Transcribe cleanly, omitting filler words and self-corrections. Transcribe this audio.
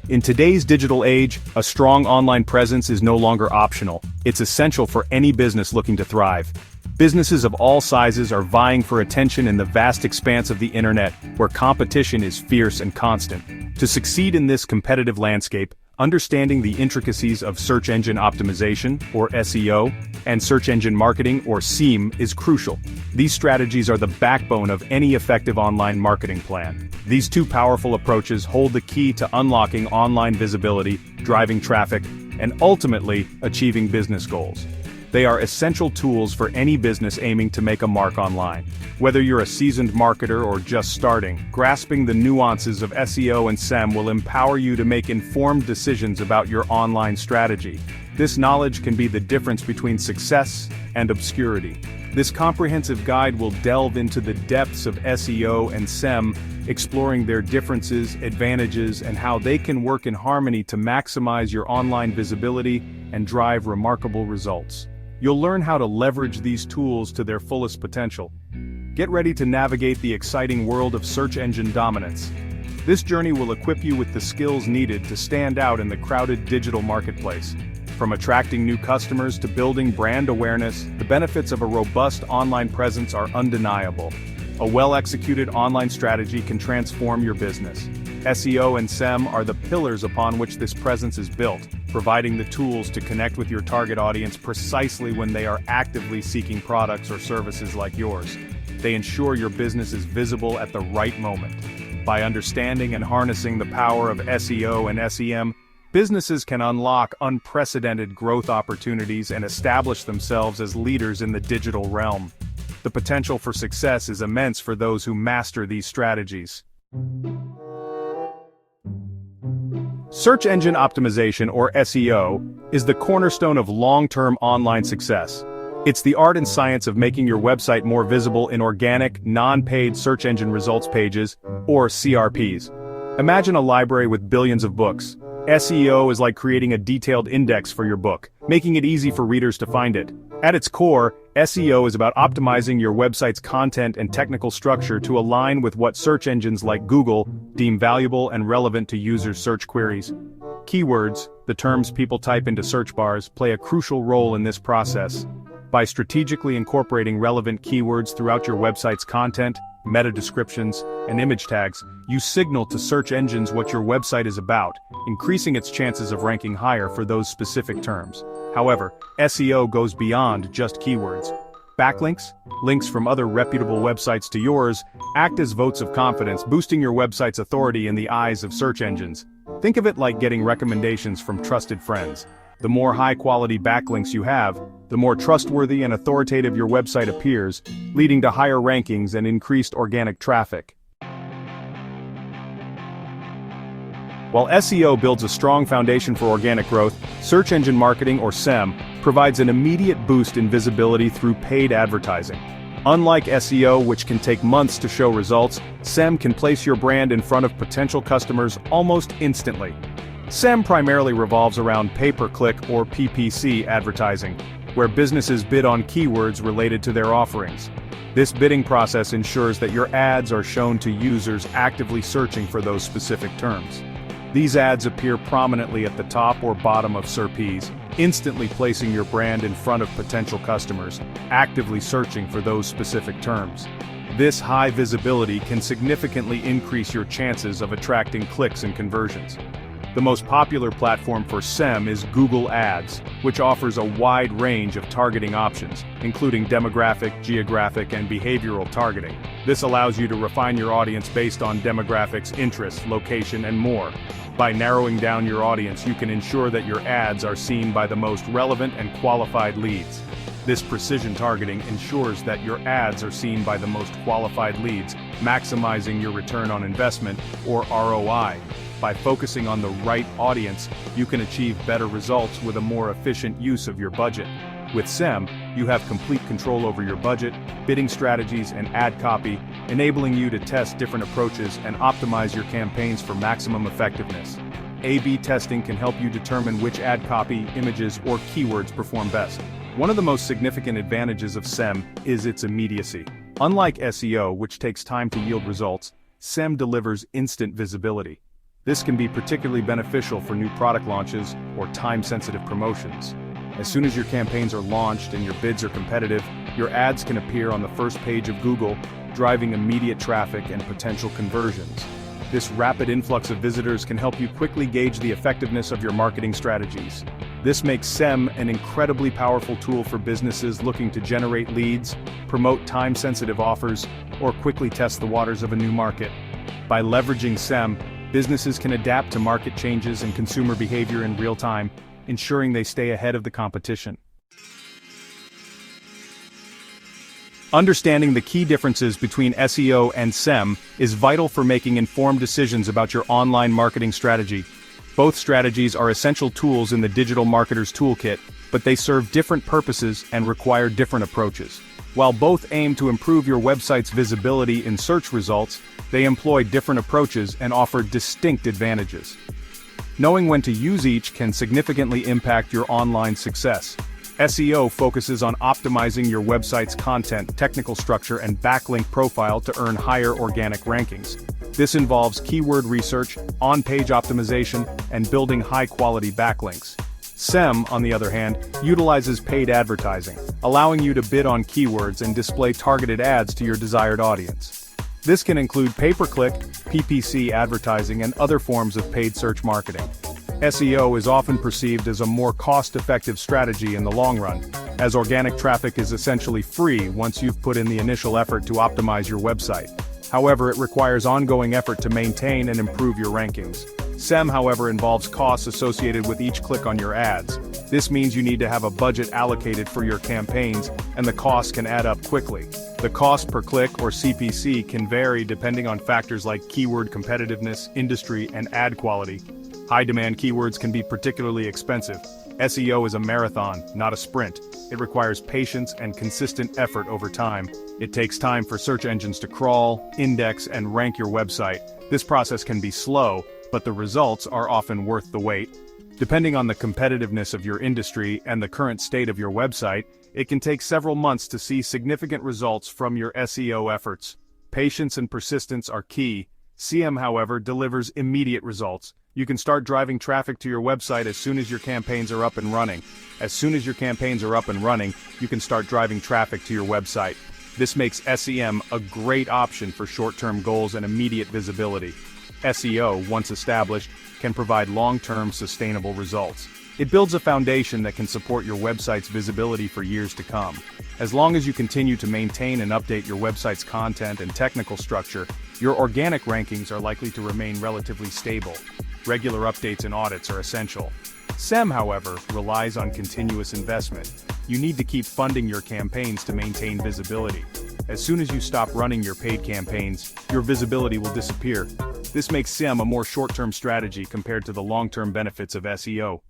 In today's digital age, a strong online presence is no longer optional. It's essential for any business looking to thrive. Businesses of all sizes are vying for attention in the vast expanse of the internet, where competition is fierce and constant. To succeed in this competitive landscape, understanding the intricacies of search engine optimization, or SEO, and search engine marketing, or SEM, is crucial. These strategies are the backbone of any effective online marketing plan. These two powerful approaches hold the key to unlocking online visibility, driving traffic, and ultimately achieving business goals. They are essential tools for any business aiming to make a mark online. Whether you're a seasoned marketer or just starting, grasping the nuances of SEO and SEM will empower you to make informed decisions about your online strategy. This knowledge can be the difference between success and obscurity. This comprehensive guide will delve into the depths of SEO and SEM, exploring their differences, advantages, and how they can work in harmony to maximize your online visibility and drive remarkable results. You'll learn how to leverage these tools to their fullest potential. Get ready to navigate the exciting world of search engine dominance. This journey will equip you with the skills needed to stand out in the crowded digital marketplace. From attracting new customers to building brand awareness, the benefits of a robust online presence are undeniable. A well-executed online strategy can transform your business. SEO and SEM are the pillars upon which this presence is built, providing the tools to connect with your target audience precisely when they are actively seeking products or services like yours. They ensure your business is visible at the right moment. By understanding and harnessing the power of SEO and SEM, businesses can unlock unprecedented growth opportunities and establish themselves as leaders in the digital realm. The potential for success is immense for those who master these strategies. Search engine optimization, or SEO, is the cornerstone of long-term online success. It's the art and science of making your website more visible in organic, non-paid search engine results pages, or CRPs. Imagine a library with billions of books. SEO is like creating a detailed index for your book, making it easy for readers to find it. At its core, SEO is about optimizing your website's content and technical structure to align with what search engines like Google deem valuable and relevant to users' search queries. Keywords, the terms people type into search bars, play a crucial role in this process. By strategically incorporating relevant keywords throughout your website's content, meta descriptions, and image tags, you signal to search engines what your website is about, increasing its chances of ranking higher for those specific terms. However, SEO goes beyond just keywords. Backlinks, links from other reputable websites to yours, act as votes of confidence, boosting your website's authority in the eyes of search engines. Think of it like getting recommendations from trusted friends. The more high-quality backlinks you have, the more trustworthy and authoritative your website appears, leading to higher rankings and increased organic traffic. While SEO builds a strong foundation for organic growth, search engine marketing, or SEM, provides an immediate boost in visibility through paid advertising. Unlike SEO, which can take months to show results, SEM can place your brand in front of potential customers almost instantly. SEM primarily revolves around pay-per-click, or PPC, advertising, where businesses bid on keywords related to their offerings. This bidding process ensures that your ads are shown to users actively searching for those specific terms. These ads appear prominently at the top or bottom of SERPs, instantly placing your brand in front of potential customers, actively searching for those specific terms. This high visibility can significantly increase your chances of attracting clicks and conversions. The most popular platform for SEM is Google Ads, which offers a wide range of targeting options, including demographic, geographic, and behavioral targeting. This allows you to refine your audience based on demographics, interests, location, and more. By narrowing down your audience, you can ensure that your ads are seen by the most relevant and qualified leads. This precision targeting ensures that your ads are seen by the most qualified leads, maximizing your return on investment, or ROI. By focusing on the right audience, you can achieve better results with a more efficient use of your budget. With SEM, you have complete control over your budget, bidding strategies, and ad copy, enabling you to test different approaches and optimize your campaigns for maximum effectiveness. A/B testing can help you determine which ad copy, images, or keywords perform best. One of the most significant advantages of SEM is its immediacy. Unlike SEO, which takes time to yield results, SEM delivers instant visibility. This can be particularly beneficial for new product launches or time-sensitive promotions. As soon as your campaigns are launched and your bids are competitive, your ads can appear on the first page of Google, driving immediate traffic and potential conversions. This rapid influx of visitors can help you quickly gauge the effectiveness of your marketing strategies. This makes SEM an incredibly powerful tool for businesses looking to generate leads, promote time-sensitive offers, or quickly test the waters of a new market. By leveraging SEM, businesses can adapt to market changes and consumer behavior in real time, ensuring they stay ahead of the competition. Understanding the key differences between SEO and SEM is vital for making informed decisions about your online marketing strategy. Both strategies are essential tools in the digital marketer's toolkit, but they serve different purposes and require different approaches. While both aim to improve your website's visibility in search results, they employ different approaches and offer distinct advantages. Knowing when to use each can significantly impact your online success. SEO focuses on optimizing your website's content, technical structure, and backlink profile to earn higher organic rankings. This involves keyword research, on-page optimization, and building high-quality backlinks. SEM, on the other hand, utilizes paid advertising, allowing you to bid on keywords and display targeted ads to your desired audience. This can include pay-per-click, PPC advertising, and other forms of paid search marketing. SEO is often perceived as a more cost-effective strategy in the long run, as organic traffic is essentially free once you've put in the initial effort to optimize your website. However, it requires ongoing effort to maintain and improve your rankings. SEM, however, involves costs associated with each click on your ads. This means you need to have a budget allocated for your campaigns, and the costs can add up quickly. The cost per click, or CPC, can vary depending on factors like keyword competitiveness, industry, and ad quality. High-demand keywords can be particularly expensive. SEO is a marathon, not a sprint. It requires patience and consistent effort over time. It takes time for search engines to crawl, index, and rank your website. This process can be slow, but the results are often worth the wait. Depending on the competitiveness of your industry and the current state of your website, it can take several months to see significant results from your SEO efforts. Patience and persistence are key. SEM, however, delivers immediate results. You can start driving traffic to your website as soon as your campaigns are up and running. As soon as your campaigns are up and running, you can start driving traffic to your website. This makes SEM a great option for short-term goals and immediate visibility. SEO, once established, can provide long-term sustainable results. It builds a foundation that can support your website's visibility for years to come. As long as you continue to maintain and update your website's content and technical structure, your organic rankings are likely to remain relatively stable. Regular updates and audits are essential. SEM, however, relies on continuous investment. You need to keep funding your campaigns to maintain visibility. As soon as you stop running your paid campaigns, your visibility will disappear. This makes SEM a more short-term strategy compared to the long-term benefits of SEO.